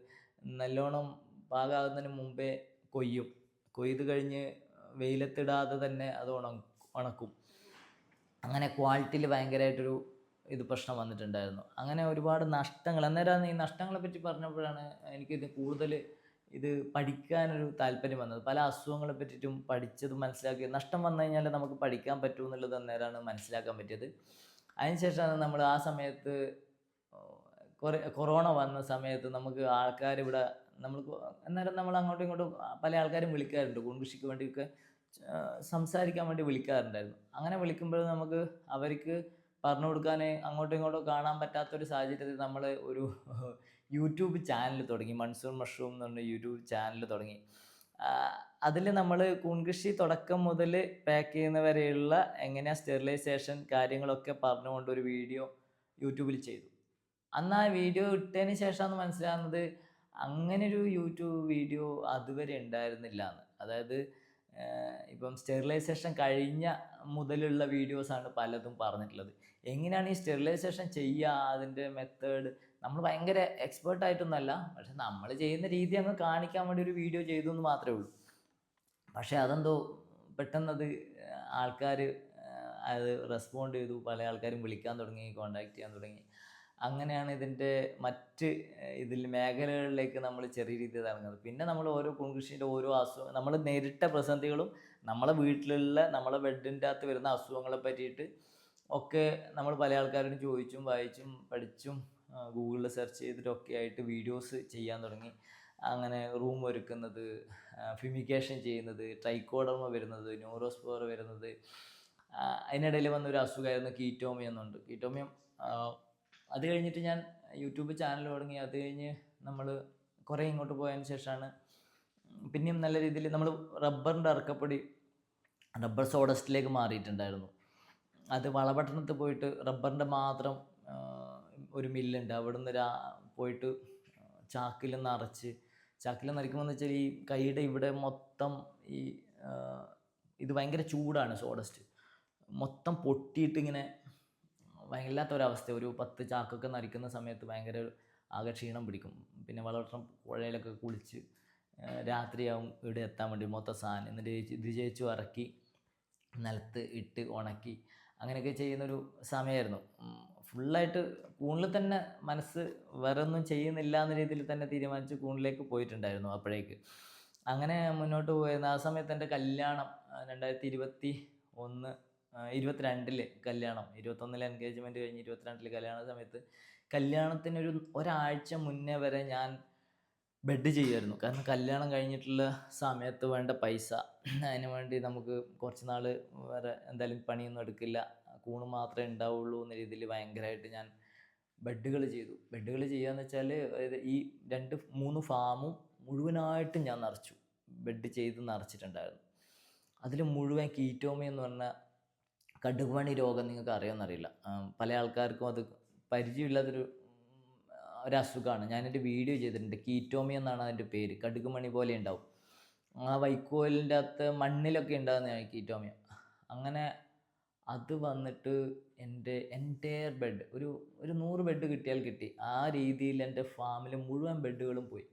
നല്ലോണം പാകമാകുന്നതിന് മുമ്പേ കൊയ്ത് കഴിഞ്ഞ് വെയിലത്തിടാതെ തന്നെ അത് ഉണക്കും. അങ്ങനെ ക്വാളിറ്റിയിൽ ഭയങ്കരമായിട്ടൊരു പ്രശ്നം വന്നിട്ടുണ്ടായിരുന്നു. അങ്ങനെ ഒരുപാട് നഷ്ടങ്ങൾ. അന്നേരമാണ് ഈ നഷ്ടങ്ങളെ പറ്റി പറഞ്ഞപ്പോഴാണ് എനിക്കിത് കൂടുതൽ പഠിക്കാനൊരു താല്പര്യം വന്നത്. പല അസുഖങ്ങളെ പറ്റിയിട്ടും പഠിച്ചതും മനസ്സിലാക്കി. നഷ്ടം വന്നു കഴിഞ്ഞാൽ നമുക്ക് പഠിക്കാൻ പറ്റും എന്നുള്ളത് അന്നേരമാണ് മനസ്സിലാക്കാൻ പറ്റിയത്. അതിനുശേഷമാണ് നമ്മൾ ആ സമയത്ത് കൊറോണ വന്ന സമയത്ത് നമുക്ക് ആൾക്കാർ ഇവിടെ നമ്മൾ അന്നേരം നമ്മൾ അങ്ങോട്ടും ഇങ്ങോട്ടും പല ആൾക്കാരും വിളിക്കാറുണ്ട് കുൺകൃഷിക്ക് വേണ്ടിയൊക്കെ സംസാരിക്കാൻ വേണ്ടി വിളിക്കാറുണ്ടായിരുന്നു. അങ്ങനെ വിളിക്കുമ്പോൾ നമുക്ക് അവർക്ക് പറഞ്ഞു കൊടുക്കാൻ അങ്ങോട്ടും ഇങ്ങോട്ടും കാണാൻ പറ്റാത്തൊരു സാഹചര്യത്തിൽ നമ്മൾ ഒരു യൂട്യൂബ് ചാനൽ തുടങ്ങി. മൺസൂൺ മഷ്റൂം എന്ന് പറഞ്ഞ യൂട്യൂബ് ചാനൽ തുടങ്ങി. അതിൽ നമ്മൾ കൂൺകൃഷി തുടക്കം മുതൽ പാക്ക് ചെയ്യുന്നവരെയുള്ള എങ്ങനെയാണ് സ്റ്റെറിലൈസേഷൻ കാര്യങ്ങളൊക്കെ പറഞ്ഞുകൊണ്ട് ഒരു വീഡിയോ യൂട്യൂബിൽ ചെയ്തു. അന്ന് ആ വീഡിയോ ഇട്ടതിന് ശേഷമാണ് മനസ്സിലാകുന്നത് അങ്ങനെ ഒരു യൂട്യൂബ് വീഡിയോ അതുവരെ ഉണ്ടായിരുന്നില്ല എന്ന്. അതായത് ഇപ്പം സ്റ്റെറിലൈസേഷൻ കഴിഞ്ഞ മുതലുള്ള വീഡിയോസാണ് പലതും പറഞ്ഞിട്ടുള്ളത്. എങ്ങനെയാണ് ഈ സ്റ്റെറിലൈസേഷൻ ചെയ്യുക, അതിൻ്റെ മെത്തേഡ് നമ്മൾ ഭയങ്കര എക്സ്പേർട്ടായിട്ടൊന്നുമല്ല, പക്ഷെ നമ്മൾ ചെയ്യുന്ന രീതി അങ്ങ് കാണിക്കാൻ വേണ്ടി ഒരു വീഡിയോ ചെയ്തു എന്ന് മാത്രമേ ഉള്ളൂ. പക്ഷേ അതെന്തോ പെട്ടെന്നത് ആൾക്കാർ അത് റെസ്പോണ്ട് ചെയ്തു. പല ആൾക്കാരും വിളിക്കാൻ തുടങ്ങി, കോണ്ടാക്ട് ചെയ്യാൻ തുടങ്ങി. അങ്ങനെയാണ് ഇതിൻ്റെ മറ്റ് മേഖലകളിലേക്ക് നമ്മൾ ചെറിയ രീതിയിൽ ഇറങ്ങുന്നത്. പിന്നെ നമ്മൾ ഓരോ കൂൺകൃഷിൻ്റെ ഓരോ നമ്മൾ നേരിട്ട പ്രതിസന്ധികളും നമ്മളെ വീട്ടിലുള്ള നമ്മളെ ബെഡിൻ്റെ അകത്ത് വരുന്ന അസുഖങ്ങളെ പറ്റിയിട്ട് ഒക്കെ നമ്മൾ പല ആൾക്കാരോടും ചോദിച്ചും വായിച്ചും പഠിച്ചും ഗൂഗിളിൽ സെർച്ച് ചെയ്തിട്ടൊക്കെ ആയിട്ട് വീഡിയോസ് ചെയ്യാൻ തുടങ്ങി. അങ്ങനെ റൂം ഒരുക്കുന്നത്, ഫ്യൂമിഗേഷൻ ചെയ്യുന്നത്, ട്രൈക്കോഡർമ വരുന്നത്, ന്യൂറോസ്പോർ വരുന്നത്. അതിനിടയിൽ വന്നൊരു അസുഖമായിരുന്നു കീറ്റോമിയം എന്നുണ്ട്. കീറ്റോമിയം അത് കഴിഞ്ഞിട്ട് ഞാൻ യൂട്യൂബ് ചാനൽ തുടങ്ങി. അത് കഴിഞ്ഞ് നമ്മൾ കുറേ ഇങ്ങോട്ട് പോയതിന് ശേഷമാണ് പിന്നെയും നല്ല രീതിയിൽ നമ്മൾ റബ്ബറിൻ്റെ അറക്കപ്പൊടി റബ്ബർ സോഡസ്റ്റിലേക്ക് മാറിയിട്ടുണ്ടായിരുന്നു. അത് വളപട്ടണത്ത് പോയിട്ട് റബ്ബറിൻ്റെ മാത്രം ഒരു മില്ലുണ്ട്, അവിടുന്ന് പോയിട്ട് ചാക്കിൽ നിറയ്ക്കുമ്പോൾ എന്ന് വെച്ചാൽ ഈ കൈയുടെ ഇവിടെ മൊത്തം ഈ ഇത് ഭയങ്കര ചൂടാണ്, സോഡസ്റ്റ് മൊത്തം പൊട്ടിയിട്ട് ഇങ്ങനെ വല്ലാത്തൊരവസ്ഥ. ഒരു 10 ചാക്കൊക്കെ നരിക്കുന്ന സമയത്ത് ഭയങ്കര ആകെ ക്ഷീണം പിടിക്കും. പിന്നെ വളപട്ടണം പുഴയിലൊക്കെ കുളിച്ച് രാത്രിയാവും ഇവിടെ എത്താൻ വേണ്ടി മൊത്തം സാധനം. എന്നിട്ട് ഇത് ചേച്ചു ഇറക്കി നിലത്ത് ഇട്ട് ഉണക്കി അങ്ങനെയൊക്കെ ചെയ്യുന്നൊരു സമയമായിരുന്നു. ഫുള്ളായിട്ട് കൂണിൽ തന്നെ മനസ്സ് വേറെ ഒന്നും ചെയ്യുന്നില്ല എന്ന രീതിയിൽ തന്നെ തീരുമാനിച്ച് കൂണിലേക്ക് പോയിട്ടുണ്ടായിരുന്നു അപ്പോഴേക്ക്. അങ്ങനെ മുന്നോട്ട് പോയിരുന്ന ആ സമയത്ത് എൻ്റെ കല്യാണം 2022 കല്യാണം, 2021 എൻഗേജ്മെൻറ്റ് കഴിഞ്ഞ് 2022 കല്യാണ സമയത്ത് കല്യാണത്തിനൊരു ഒരാഴ്ച മുന്നേ വരെ ഞാൻ ബെഡ് ചെയ്യുമായിരുന്നു. കാരണം കല്യാണം കഴിഞ്ഞിട്ടുള്ള സമയത്ത് വേണ്ട പൈസ, അതിന് വേണ്ടി നമുക്ക് കുറച്ച് നാൾ വേറെ എന്തായാലും പണിയൊന്നും എടുക്കില്ല, കൂണ് മാത്രമേ ഉണ്ടാവുള്ളൂ എന്ന രീതിയിൽ ഭയങ്കരമായിട്ട് ഞാൻ ബെഡുകൾ ചെയ്തു. ബെഡുകൾ ചെയ്യുകയെന്ന് വെച്ചാൽ ഈ 2-3 ഫാമും മുഴുവനായിട്ടും ഞാൻ നിറച്ചു, ബെഡ് ചെയ്ത് നിറച്ചിട്ടുണ്ടായിരുന്നു. അതിൽ മുഴുവൻ കീറ്റോമിയം എന്ന് പറഞ്ഞ കടുകുമണി രോഗം നിങ്ങൾക്ക് അറിയുമെന്നറിയില്ല, പല ആൾക്കാർക്കും അത് പരിചയമില്ലാത്തൊരു അസുഖമാണ്. ഞാനെൻ്റെ വീഡിയോ ചെയ്തിട്ടുണ്ട്. കീറ്റോമിയം എന്നാണ് അതിൻ്റെ പേര്. കടുകുമണി പോലെ ഉണ്ടാവും, ആ വൈക്കോലിൻ്റെ അകത്ത് മണ്ണിലൊക്കെ ഉണ്ടാകുന്നതാണ് കീറ്റോമിയം. അങ്ങനെ അത് വന്നിട്ട് എൻ്റെ എൻ്റെയർ ബെഡ് ഒരു 100 ബെഡ് കിട്ടിയാൽ കിട്ടി, ആ രീതിയിൽ എൻ്റെ ഫാമിൽ മുഴുവൻ ബെഡുകളും പോയി.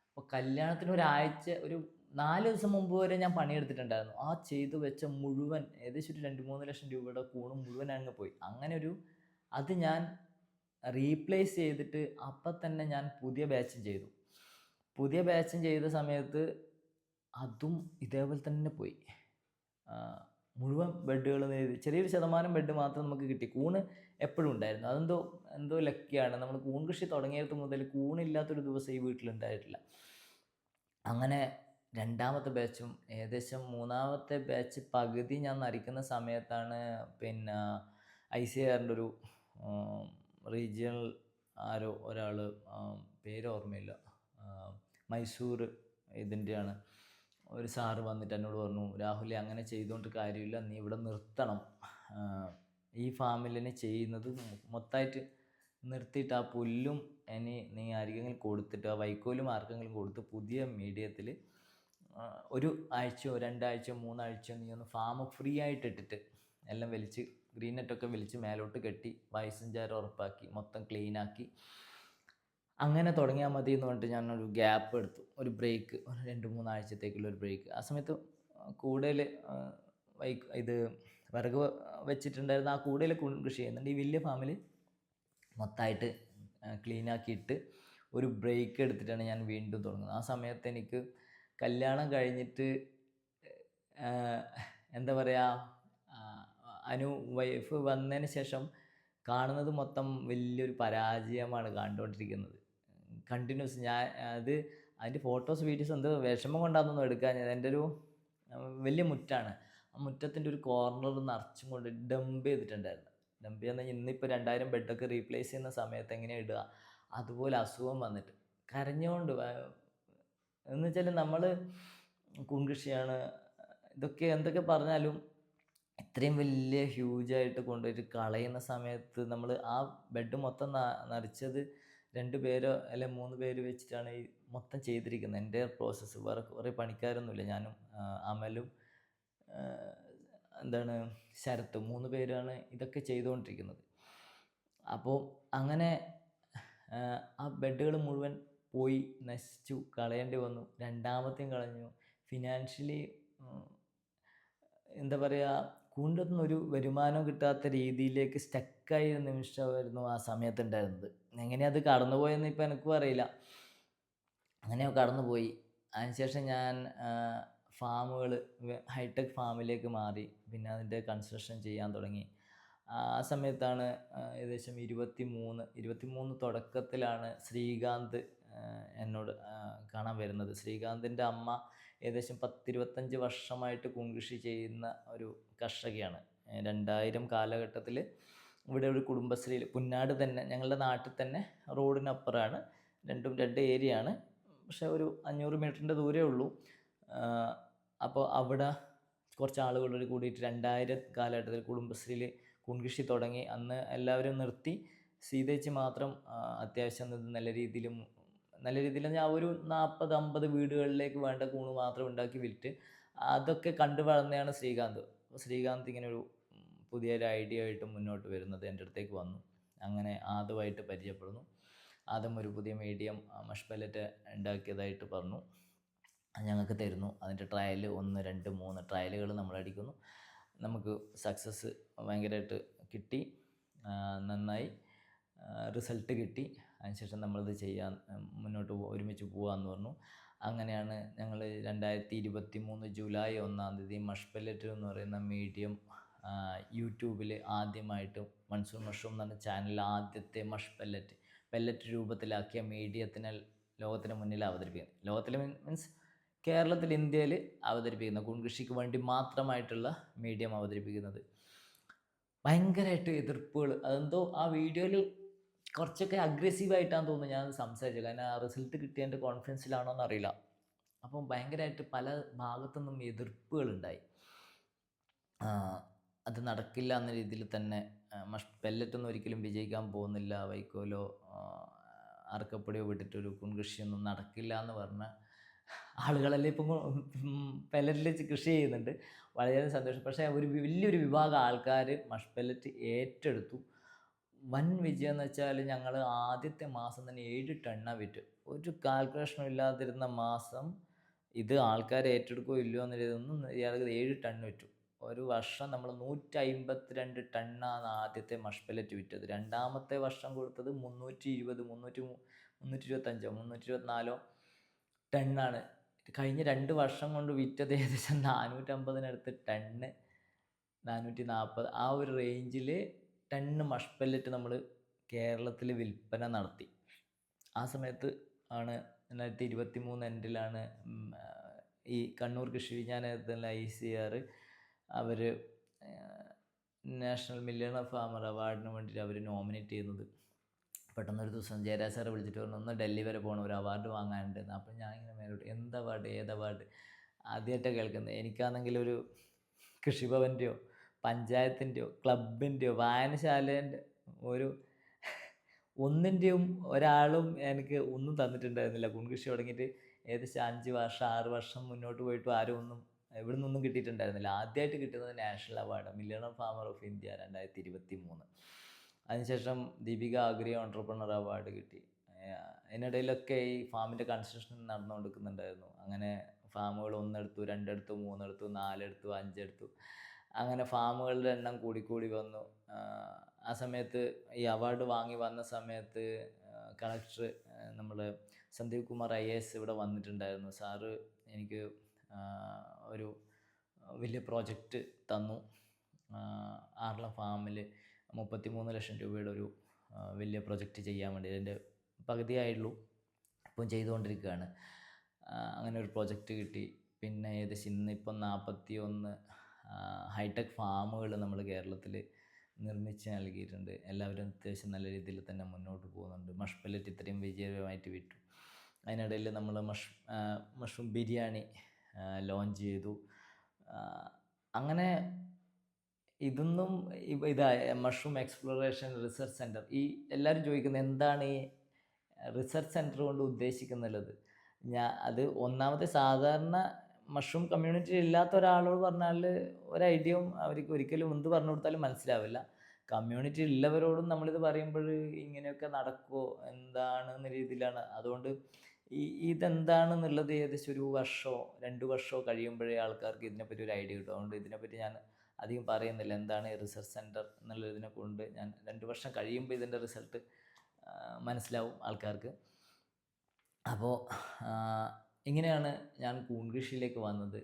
അപ്പോൾ കല്യാണത്തിന് ഒരു 4 ദിവസം മുമ്പ് വരെ ഞാൻ പണിയെടുത്തിട്ടുണ്ടായിരുന്നു. ആ ചെയ്തു വെച്ച മുഴുവൻ ഏകദേശം ഒരു 2-3 ലക്ഷം രൂപയുടെ കൂണ് മുഴുവൻ അങ്ങ് പോയി. അങ്ങനെ അത് ഞാൻ റീപ്ലേസ് ചെയ്തിട്ട് അപ്പം തന്നെ ഞാൻ പുതിയ ബാച്ചും ചെയ്ത സമയത്ത് അതും ഇതേപോലെ തന്നെ പോയി. മുഴുവൻ ബെഡുകൾ ചെറിയൊരു ശതമാനം ബെഡ് മാത്രം നമുക്ക് കിട്ടി. കൂണ് എപ്പോഴും ഉണ്ടായിരുന്നു. എന്തോ ലക്കിയാണ്. നമ്മൾ കൂൺ കൃഷി തുടങ്ങിയത് മുതൽ കൂണില്ലാത്തൊരു ദിവസം ഈ വീട്ടിലുണ്ടായിട്ടില്ല. അങ്ങനെ 2ാമത്തെ ബാച്ചും ഏകദേശം 3ാമത്തെ ബാച്ച് പകുതി ഞാൻ നരിക്കുന്ന സമയത്താണ് പിന്നെ ICARൻ്റെ ഒരു റീജിയണൽ ഒരാൾ, പേര് ഓർമ്മയില്ല, മൈസൂർ ഇതിൻ്റെയാണ് ഒരു സാറ് വന്നിട്ട് എന്നോട് പറഞ്ഞു, രാഹുൽ അങ്ങനെ ചെയ്തുകൊണ്ട് കാര്യമില്ല, നീ ഇവിടെ നിർത്തണം, ഈ ഫാമിലിനെ ചെയ്യുന്നത് മൊത്തമായിട്ട് നിർത്തിയിട്ട് ആ പുല്ലും നീ ആർക്കെങ്കിലും കൊടുത്തിട്ട് ആ വൈക്കോലും ആർക്കെങ്കിലും കൊടുത്ത് പുതിയ മീഡിയത്തിൽ ഒരു ആഴ്ചയോ 2 ആഴ്ചയോ 3 ആഴ്ചയോ നീ ഒന്ന് ഫാം ഫ്രീ ആയിട്ട് ഇട്ടിട്ട് എല്ലാം വലിച്ച് ഗ്രീൻ നെറ്റൊക്കെ വലിച്ച് മേലോട്ട് കെട്ടി വായുസഞ്ചാരം ഉറപ്പാക്കി മൊത്തം ക്ലീനാക്കി അങ്ങനെ തുടങ്ങിയാൽ മതി എന്ന് പറഞ്ഞിട്ട് ഞാനൊരു ഗ്യാപ്പ് എടുത്തു, ഒരു ബ്രേക്ക്, 2-3 ആഴ്ചത്തേക്കുള്ള ഒരു ബ്രേക്ക്. ആ സമയത്ത് കൂടുതൽ ഇത് വിറക് വെച്ചിട്ടുണ്ടായിരുന്ന ആ കൂടുതൽ കൃഷി ചെയ്യുന്നുണ്ട്. ഈ വലിയ ഫാമിൽ മൊത്തമായിട്ട് ക്ലീനാക്കിയിട്ട് ഒരു ബ്രേക്ക് എടുത്തിട്ടാണ് ഞാൻ വീണ്ടും തുടങ്ങുന്നത്. ആ സമയത്ത് എനിക്ക് കല്യാണം കഴിഞ്ഞിട്ട് എന്താ പറയുക, വൈഫ് വന്നതിന് ശേഷം കാണുന്നത് മൊത്തം വലിയൊരു പരാജയമാണ് കണ്ടുകൊണ്ടിരിക്കുന്നത്. കണ്ടിന്യൂസ് ഞാൻ അത് അതിൻ്റെ ഫോട്ടോസ് വീഡിയോസ് എന്തോ വിഷമം കൊണ്ടാണെന്നൊന്നും എടുക്കാൻ എൻ്റെ ഒരു വലിയ മുറ്റാണ്. ആ മുറ്റത്തിൻ്റെ ഒരു കോർണർ നിറച്ചും കൊണ്ട് ഡംപ് ചെയ്തിട്ടുണ്ടായിരുന്നു. ഡംപ് ചെയ്യുന്ന ഇന്നിപ്പോൾ 2000 ബെഡൊക്കെ റീപ്ലേസ് ചെയ്യുന്ന സമയത്ത് എങ്ങനെയാണ് ഇടുക, അതുപോലെ അസുഖം വന്നിട്ട് കരഞ്ഞുകൊണ്ട് എന്ന് വെച്ചാൽ നമ്മൾ കുൺകൃഷിയാണ് ഇതൊക്കെ എന്തൊക്കെ പറഞ്ഞാലും ഇത്രയും വലിയ ഹ്യൂജായിട്ട് കൊണ്ടുപോയിട്ട് കളയുന്ന സമയത്ത് നമ്മൾ ആ ബെഡ് മൊത്തം നിറച്ചത് 2 പേരോ അല്ലെ 3 പേര് വെച്ചിട്ടാണ് ഈ മൊത്തം ചെയ്തിരിക്കുന്നത്. എൻ്റെ പ്രോസസ്സ് വേറെ കുറേ പണിക്കാരൊന്നുമില്ല. ഞാനും അമലും എന്താണ് ശരത്തും 3 പേരാണ് ഇതൊക്കെ ചെയ്തുകൊണ്ടിരിക്കുന്നത്. അപ്പോൾ അങ്ങനെ ആ ബെഡുകൾ മുഴുവൻ പോയി നശിച്ചു, കളയേണ്ടി വന്നു. രണ്ടാമത്തെയും കളഞ്ഞു. ഫിനാൻഷ്യലി എന്താ പറയുക, കൂണ്ടൊന്നും ഒരു വരുമാനം കിട്ടാത്ത രീതിയിലേക്ക് സ്റ്റക്കായ നിമിഷമായിരുന്നു ആ സമയത്തുണ്ടായിരുന്നത്. എങ്ങനെയാണ് അത് കടന്നുപോയെന്ന് ഇപ്പം എനിക്കും അറിയില്ല. അങ്ങനെ കടന്നുപോയി. അതിനുശേഷം ഞാൻ ഫാമുകൾ ഹൈടെക് ഫാമിലേക്ക് മാറി. പിന്നെ അതിൻ്റെ കൺസ്ട്രക്ഷൻ ചെയ്യാൻ തുടങ്ങി. ആ സമയത്താണ് ഏകദേശം 23 തുടക്കത്തിലാണ് ശ്രീകാന്ത് എന്നോട് കാണാൻ വരുന്നത്. ശ്രീകാന്തിൻ്റെ അമ്മ ഏകദേശം 10-25 വർഷമായിട്ട് കുൺകൃഷി ചെയ്യുന്ന ഒരു കർഷകയാണ്. 2000 കാലഘട്ടത്തിൽ ഇവിടെ ഒരു കുടുംബശ്രീയിൽ പുന്നാട് തന്നെ ഞങ്ങളുടെ നാട്ടിൽ തന്നെ റോഡിനപ്പുറമാണ്. രണ്ടും 2 ഏരിയയാണ്. പക്ഷേ ഒരു 500 മീറ്ററിൻ്റെ ദൂരമേ ഉള്ളൂ. അപ്പോൾ അവിടെ കുറച്ച് ആളുകളോട് കൂടിയിട്ട് 2000 കാലഘട്ടത്തിൽ കുടുംബശ്രീയിൽ കുൺകൃഷി തുടങ്ങി. അന്ന് എല്ലാവരും നിർത്തി. സീതേച്ചി മാത്രം അത്യാവശ്യം നല്ല രീതിയിൽ ഞാൻ ഒരു 40-50 വീടുകളിലേക്ക് വേണ്ട കൂണ് മാത്രം ഉണ്ടാക്കി വിറ്റ് അതൊക്കെ കണ്ടു വളർന്നതാണ് ശ്രീകാന്ത്. അപ്പോൾ ശ്രീകാന്ത് ഇങ്ങനെ ഒരു പുതിയൊരു ഐഡിയ ആയിട്ട് മുന്നോട്ട് വരുന്നത് എൻ്റെ അടുത്തേക്ക് വന്നു. അങ്ങനെ ആദ്യമായിട്ട് പരിചയപ്പെടുന്നു. ആദ്യം ഒരു പുതിയ മീഡിയം മഷ് പെല്ലറ്റ് ഉണ്ടാക്കിയതായിട്ട് പറഞ്ഞു. ഞങ്ങൾക്ക് തരുന്നു. അതിൻ്റെ ട്രയൽ 1, 2, 3 ട്രയലുകൾ നമ്മൾ അടിക്കുന്നു. നമുക്ക് സക്സസ് ഭയങ്കരമായിട്ട് കിട്ടി. നന്നായി റിസൾട്ട് കിട്ടി. അതിനുശേഷം നമ്മളിത് ചെയ്യാൻ മുന്നോട്ട് ഒരുമിച്ച് പോകാമെന്ന് പറഞ്ഞു. അങ്ങനെയാണ് ഞങ്ങൾ 2023 ജൂലൈ 1-ാം തീയതി മഷ് പെല്ലറ്റ് എന്ന് പറയുന്ന മീഡിയം യൂട്യൂബിൽ ആദ്യമായിട്ട് മൺസൂൺ മഷ്റൂം എന്ന് പറഞ്ഞ ചാനലിൽ ആദ്യത്തെ മഷ് പെല്ലറ്റ് രൂപത്തിലാക്കിയ മീഡിയത്തിനെ ലോകത്തിന് മുന്നിൽ അവതരിപ്പിക്കുന്നത്. ലോകത്തിൽ മീൻസ് കേരളത്തിൽ, ഇന്ത്യയിൽ അവതരിപ്പിക്കുന്ന കുൺകൃഷിക്ക് വേണ്ടി മാത്രമായിട്ടുള്ള മീഡിയം അവതരിപ്പിക്കുന്നത്. ഭയങ്കരമായിട്ട് എതിർപ്പുകൾ. അതെന്തോ ആ വീഡിയോയിൽ കുറച്ചൊക്കെ അഗ്രസീവായിട്ടാണെന്ന് തോന്നുന്നു ഞാൻ സംസാരിച്ചത്. കാരണം ആ റിസൾട്ട് കിട്ടിയതിൻ്റെ കോൺഫിഡൻസിലാണോ എന്നറിയില്ല. അപ്പം ഭയങ്കരമായിട്ട് പല ഭാഗത്തുനിന്നും എതിർപ്പുകളുണ്ടായി. അത് നടക്കില്ല എന്ന രീതിയിൽ തന്നെ മഷ് പെല്ലറ്റൊന്നും ഒരിക്കലും വിജയിക്കാൻ പോകുന്നില്ല, വൈക്കോലോ അറക്കപ്പൊടിയോ വിട്ടിട്ടൊരു കുൺകൃഷിയൊന്നും നടക്കില്ല എന്ന് പറഞ്ഞ ആളുകളെല്ലാം ഇപ്പം പെല്ലറ്റിൽ കൃഷി ചെയ്യുന്നുണ്ട്. വളരെ സന്തോഷം. പക്ഷേ ഒരു വലിയൊരു വിഭാഗം ആൾക്കാർ മഷ് പെല്ലറ്റ് ഏറ്റെടുത്തു. വൻ വിജയം എന്ന് വെച്ചാൽ ഞങ്ങൾ ആദ്യത്തെ മാസം തന്നെ 7 ടണ്ണാണ് വിറ്റ്. ഒരു കാൽക്കുലേഷനും ഇല്ലാതിരുന്ന മാസം ഇത് ആൾക്കാർ ഏറ്റെടുക്കുകയോ ഇല്ലയോ എന്നൊന്നും ഇയാൾക്ക് 7 ടണ്ണ് വിറ്റു. ഒരു വർഷം നമ്മൾ 152 ടണ്ണാണ് ആദ്യത്തെ മഷ് പെല്ലറ്റ് വിറ്റത്. രണ്ടാമത്തെ വർഷം കൊടുത്തത് 320, 325, 324 ടണ്ണാണ്. കഴിഞ്ഞ 2 വർഷം കൊണ്ട് വിറ്റത് ഏകദേശം 450 ടണ്ണ്, 440 ആ ഒരു റേഞ്ചിൽ ടണ്ണ് മഷ് പെല്ലറ്റ് നമ്മൾ കേരളത്തിൽ വിൽപ്പന നടത്തി. ആ സമയത്ത് ആണ് 2023 എൻഡിലാണ് ഈ കണ്ണൂർ കൃഷി വിജ്ഞാനത്തിലെ ICAR അവർ നാഷണൽ മില്യണർ ഫാമർ അവാർഡിന് വേണ്ടിയിട്ട് അവർ നോമിനേറ്റ് ചെയ്യുന്നത്. പെട്ടെന്നൊരു ദിവസം ജയരാജ് സാറെ വിളിച്ചിട്ട് പറഞ്ഞു, ഒന്ന് ഡൽഹി വരെ പോകണം, ഒരു അവാർഡ് വാങ്ങാനുണ്ടെന്ന്. അപ്പോൾ ഞാനിങ്ങനെ മേലോട്ട് എന്ത് അവാർഡ്, ഏത് അവാർഡ്, ആദ്യമായിട്ടാണ് കേൾക്കുന്നത്. എനിക്കാണെങ്കിൽ ഒരു കൃഷിഭവൻ്റെയോ പഞ്ചായത്തിൻ്റെയോ ക്ലബിൻ്റെയോ വായനശാലേൻ്റെ ഒന്നിൻ്റെയും ഒരാളും എനിക്ക് ഒന്നും തന്നിട്ടുണ്ടായിരുന്നില്ല. കുൺകൃഷി തുടങ്ങിയിട്ട് ഏകദേശം 5 വർഷം 6 വർഷം മുന്നോട്ട് പോയിട്ടും ആരും ഒന്നും ഇവിടെ നിന്നൊന്നും കിട്ടിയിട്ടുണ്ടായിരുന്നില്ല. ആദ്യമായിട്ട് കിട്ടുന്നത് national award millionaire farmer of India 2023. അതിനുശേഷം ദീപിക അഗ്രി ഓൺട്രപ്രണർ അവാർഡ് കിട്ടി. അതിനിടയിലൊക്കെ ഈ ഫാമിൻ്റെ കൺസ്ട്രക്ഷൻ നടന്നുകൊണ്ടിരിക്കുന്നുണ്ടായിരുന്നു. അങ്ങനെ ഫാമുകൾ 1 എടുത്തു, 2 എടുത്തു, 3 എടുത്തു, 4 എടുത്തു, 5 എടുത്തു. അങ്ങനെ ഫാമുകളുടെ എണ്ണം കൂടിക്കൂടി വന്നു. ആ സമയത്ത് ഈ അവാർഡ് വാങ്ങി വന്ന സമയത്ത് കളക്ടർ നമ്മൾ സന്ദീപ് കുമാർ IAS ഇവിടെ വന്നിട്ടുണ്ടായിരുന്നു. സാറ് എനിക്ക് ഒരു വലിയ പ്രോജക്റ്റ് തന്നു. ആർളം ഫാമിൽ 33 ലക്ഷം രൂപയുടെ ഒരു വലിയ പ്രൊജക്റ്റ് ചെയ്യാൻ വേണ്ടി അതിൻ്റെ പകുതിയായുള്ളൂ, ഇപ്പം ചെയ്തുകൊണ്ടിരിക്കുകയാണ്. അങ്ങനെ ഒരു പ്രൊജക്റ്റ് കിട്ടി. പിന്നെ ഏകദേശം ഇന്നിപ്പം 41 ഹൈടെക് ഫാമുകൾ നമ്മൾ കേരളത്തിൽ നിർമ്മിച്ച് നൽകിയിട്ടുണ്ട്. എല്ലാവരും അത്യാവശ്യം നല്ല രീതിയിൽ തന്നെ മുന്നോട്ട് പോകുന്നുണ്ട്. മഷ് പെല്ലറ്റ് ഇത്രയും വിജയകരമായിട്ട് വിറ്റു. അതിനിടയിൽ നമ്മൾ മഷ്റൂം ബിരിയാണി ലോഞ്ച് ചെയ്തു. അങ്ങനെ ഇതൊന്നും മഷ്റൂം എക്സ്പ്ലോറേഷൻ റിസർച്ച് സെൻറ്റർ, ഈ എല്ലാവരും ചോദിക്കുന്നത് എന്താണ് ഈ റിസർച്ച് സെൻറ്റർ കൊണ്ട് ഉദ്ദേശിക്കുന്നുള്ളത്. അത് ഒന്നാമത്തെ സാധാരണ മഷ്റൂം കമ്മ്യൂണിറ്റി ഇല്ലാത്ത ഒരാളോട് പറഞ്ഞാൽ ഒരു ഐഡിയയും അവർക്ക് ഒരിക്കലും എന്ത് പറഞ്ഞു കൊടുത്താലും മനസ്സിലാവില്ല. കമ്മ്യൂണിറ്റി ഉള്ളവരോടും നമ്മളിത് പറയുമ്പോൾ ഇങ്ങനെയൊക്കെ നടക്കുമോ എന്താണെന്ന രീതിയിലാണ്. അതുകൊണ്ട് ഇതെന്താണെന്നുള്ളത് ഏകദേശം 1 വർഷമോ 2 വർഷമോ കഴിയുമ്പോഴേ ആൾക്കാർക്ക് ഇതിനെപ്പറ്റി ഒരു ഐഡിയ കിട്ടും. അതുകൊണ്ട് ഇതിനെപ്പറ്റി ഞാൻ അധികം പറയുന്നില്ല. എന്താണ് റിസർച്ച് സെൻറ്റർ എന്നുള്ളതിനെ കൊണ്ട് ഞാൻ 2 വർഷം കഴിയുമ്പോൾ ഇതിൻ്റെ റിസൾട്ട് മനസ്സിലാവും ആൾക്കാർക്ക്. അപ്പോൾ ഇങ്ങനെയാണ് ഞാൻ കൂൺ കൃഷിയിലേക്ക് വന്നത്.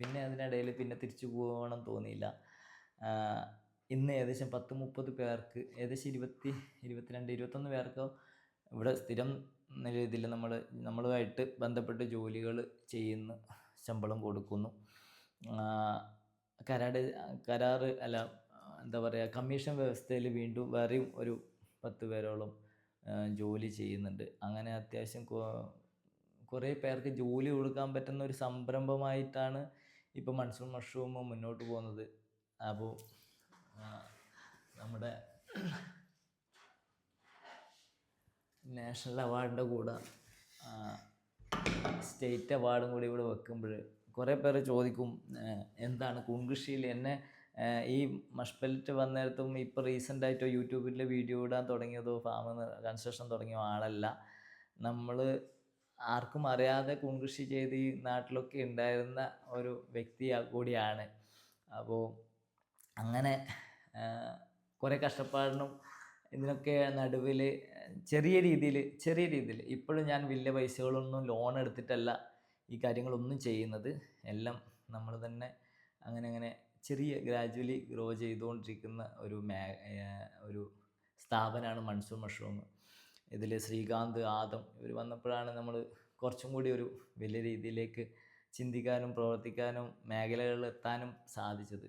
പിന്നെ അതിനിടയിൽ പിന്നെ തിരിച്ചു പോകണം തോന്നിയില്ല. ഇന്ന് ഏകദേശം 10-30 പേർക്ക്, ഏകദേശം 22-21 പേർക്ക് ഇവിടെ സ്ഥിരം രീതിയിൽ നമ്മളുമായിട്ട് ബന്ധപ്പെട്ട് ജോലികൾ ചെയ്യുന്നു, ശമ്പളം കൊടുക്കുന്നു. കരാറ് അല്ല, എന്താ പറയുക, കമ്മീഷൻ വ്യവസ്ഥയിൽ വീണ്ടും വേറെയും ഒരു 10 പേരോളം ജോലി ചെയ്യുന്നുണ്ട്. അങ്ങനെ അത്യാവശ്യം കുറേ പേർക്ക് ജോലി കൊടുക്കാൻ പറ്റുന്ന ഒരു സംരംഭമായിട്ടാണ് ഇപ്പോൾ മൺസൂൺ മഷ്റൂം മുന്നോട്ട് പോകുന്നത്. അപ്പോൾ നമ്മുടെ നാഷണൽ അവാർഡിൻ്റെ കൂടെ സ്റ്റേറ്റ് അവാർഡും കൂടി ഇവിടെ വെക്കുമ്പോൾ കുറേ പേര് ചോദിക്കും എന്താണ് കൂൺ കൃഷിയിൽ എന്നെ ഈ മഷ് പെല്ലറ്റ് വന്നിടത്തും ഇപ്പോൾ റീസെൻ്റായിട്ടോ യൂട്യൂബിൽ വീഡിയോ ഇടാൻ തുടങ്ങിയതോ കൺസ്ട്രക്ഷൻ തുടങ്ങിയ ആളല്ല. നമ്മൾ ആർക്കും അറിയാതെ കൂൺ കൃഷി ചെയ്ത് ഈ നാട്ടിലൊക്കെ ഉണ്ടായിരുന്ന ഒരു വ്യക്തി കൂടിയാണ്. അപ്പോൾ അങ്ങനെ കുറേ കഷ്ടപ്പാടിനും ഇതിനൊക്കെ നടുവിൽ ചെറിയ രീതിയിൽ ഇപ്പോഴും ഞാൻ വലിയ പൈസകളൊന്നും ലോൺ എടുത്തിട്ടല്ല ഈ കാര്യങ്ങളൊന്നും ചെയ്യുന്നത്. എല്ലാം നമ്മൾ തന്നെ അങ്ങനെ ചെറിയ ഗ്രാജുവലി ഗ്രോ ചെയ്തുകൊണ്ടിരിക്കുന്ന ഒരു സ്ഥാപനമാണ് മൺസൂൺ മഷ്റൂം. ഇതിൽ ശ്രീകാന്ത്, ആദം ഇവർ വന്നപ്പോഴാണ് നമ്മൾ കുറച്ചും കൂടി ഒരു വലിയ രീതിയിലേക്ക് ചിന്തിക്കാനും പ്രവർത്തിക്കാനും മേഖലകളിൽ എത്താനും സാധിച്ചത്.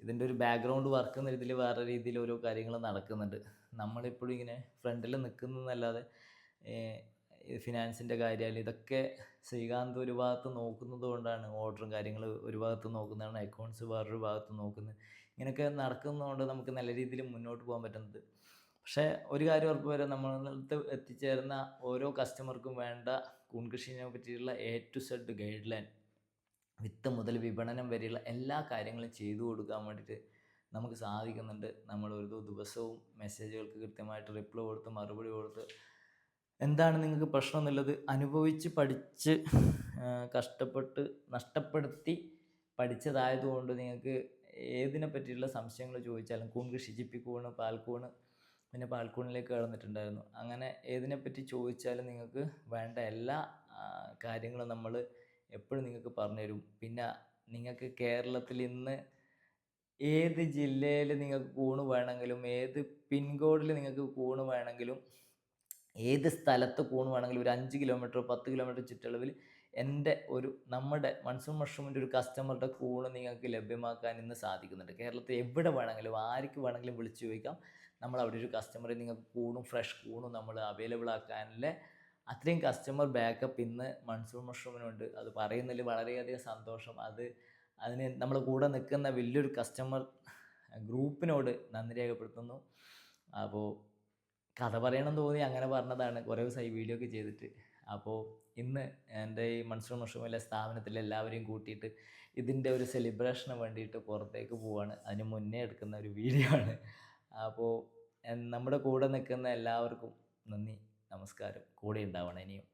ഇതിൻ്റെ ഒരു ബാക്ക്ഗ്രൗണ്ട് വർക്ക് എന്ന രീതിയിൽ വേറെ രീതിയിൽ ഓരോ കാര്യങ്ങൾ നടക്കുന്നുണ്ട്. നമ്മളിപ്പോഴും ഇങ്ങനെ ഫ്രണ്ടിൽ നിൽക്കുന്നതല്ലാതെ ഫിനാൻസിൻ്റെ കാര്യമായാലും ഇതൊക്കെ ശ്രീകാന്ത് ഒരു ഭാഗത്ത് നോക്കുന്നത് കൊണ്ടാണ്, ഓർഡറും കാര്യങ്ങൾ ഒരു ഭാഗത്ത് നോക്കുന്നതാണ്, അക്കൗണ്ട്സ് വേറൊരു ഭാഗത്ത് നോക്കുന്നത്. ഇങ്ങനെയൊക്കെ നടക്കുന്നതുകൊണ്ട് നമുക്ക് നല്ല രീതിയിൽ മുന്നോട്ട് പോകാൻ പറ്റുന്നത്. പക്ഷേ ഒരു കാര്യം ഉറപ്പ് വരെ നമ്മളടുത്ത് എത്തിച്ചേരുന്ന ഓരോ കസ്റ്റമർക്കും വേണ്ട കൂൺ കൃഷിനെ പറ്റിയുള്ള A to Z guide line, വിത്ത് മുതൽ വിപണനം വരെയുള്ള എല്ലാ കാര്യങ്ങളും ചെയ്തു കൊടുക്കാൻ വേണ്ടിയിട്ട് നമുക്ക് സാധിക്കുന്നുണ്ട്. നമ്മൾ ഒരു ദിവസവും മെസ്സേജുകൾക്ക് കൃത്യമായിട്ട് റിപ്ലൈ കൊടുത്ത് മറുപടി കൊടുത്ത് എന്താണ് നിങ്ങൾക്ക് പ്രശ്നം എന്നുള്ളത് അനുഭവിച്ച് പഠിച്ച് കഷ്ടപ്പെട്ട് നഷ്ടപ്പെടുത്തി പഠിച്ചതായതുകൊണ്ട് നിങ്ങൾക്ക് ഏതിനെ പറ്റിയുള്ള സംശയങ്ങൾ ചോദിച്ചാലും, കൂൺ കൃഷി, ചിപ്പിക്കൂണ്, പാൽക്കൂണ്, പിന്നെ പാൽക്കൂണിലേക്ക് കടന്നിട്ടുണ്ടായിരുന്നു, അങ്ങനെ ഏതിനെപ്പറ്റി ചോദിച്ചാലും നിങ്ങൾക്ക് വേണ്ട എല്ലാ കാര്യങ്ങളും നമ്മൾ എപ്പോഴും നിങ്ങൾക്ക് പറഞ്ഞു തരും. പിന്നെ നിങ്ങൾക്ക് കേരളത്തിൽ ഇന്ന് ഏത് ജില്ലയിൽ നിങ്ങൾക്ക് കൂണ് വേണമെങ്കിലും, ഏത് പിൻകോഡിൽ നിങ്ങൾക്ക് കൂണ് വേണമെങ്കിലും, ഏത് സ്ഥലത്ത് കൂണ് വേണമെങ്കിലും ഒരു 5 കിലോമീറ്റർ 10 കിലോമീറ്റർ ചുറ്റളവിൽ നമ്മുടെ മൺസൂൺ മഷ്റൂമിൻ്റെ ഒരു കസ്റ്റമറുടെ കൂണ് നിങ്ങൾക്ക് ലഭ്യമാക്കാൻ ഇന്ന് സാധിക്കുന്നുണ്ട്. കേരളത്തിൽ എവിടെ വേണമെങ്കിലും ആർക്ക് വേണമെങ്കിലും വിളിച്ചു ചോദിക്കാം. നമ്മൾ അവിടെ ഒരു കസ്റ്റമറെ നിങ്ങൾക്ക് കൂണും ഫ്രഷ് കൂണും നമ്മൾ അവൈലബിൾ ആക്കാനുള്ള അത്രയും കസ്റ്റമർ ബാക്കപ്പ് ഇന്ന് മൺസൂൺ മഷ്റൂമിനുണ്ട്. അത് പറയുന്നതിൽ വളരെയധികം സന്തോഷം. അതിന് നമ്മൾ കൂടെ നിൽക്കുന്ന വലിയൊരു കസ്റ്റമർ ഗ്രൂപ്പിനോട് നന്ദി രേഖപ്പെടുത്തുന്നു. അപ്പോൾ കഥ പറയണം തോന്നി അങ്ങനെ പറഞ്ഞതാണ്, കുറേ ദിവസമായി വീഡിയോ ഒക്കെ ചെയ്തിട്ട്. അപ്പോൾ ഇന്ന് എൻ്റെ ഈ മൺസൂൺ മഷ്റൂമിലെ സ്ഥാപനത്തിൽ എല്ലാവരെയും കൂട്ടിയിട്ട് ഇതിൻ്റെ ഒരു സെലിബ്രേഷന് വേണ്ടിയിട്ട് പുറത്തേക്ക് പോവാണ്. അതിന് മുന്നേ എടുക്കുന്ന ഒരു വീഡിയോ ആണ്. അപ്പോൾ നമ്മുടെ കൂടെ നിൽക്കുന്ന എല്ലാവർക്കും നന്ദി, നമസ്കാരം. കൂടെ ഉണ്ടാവണം ഇനിയും.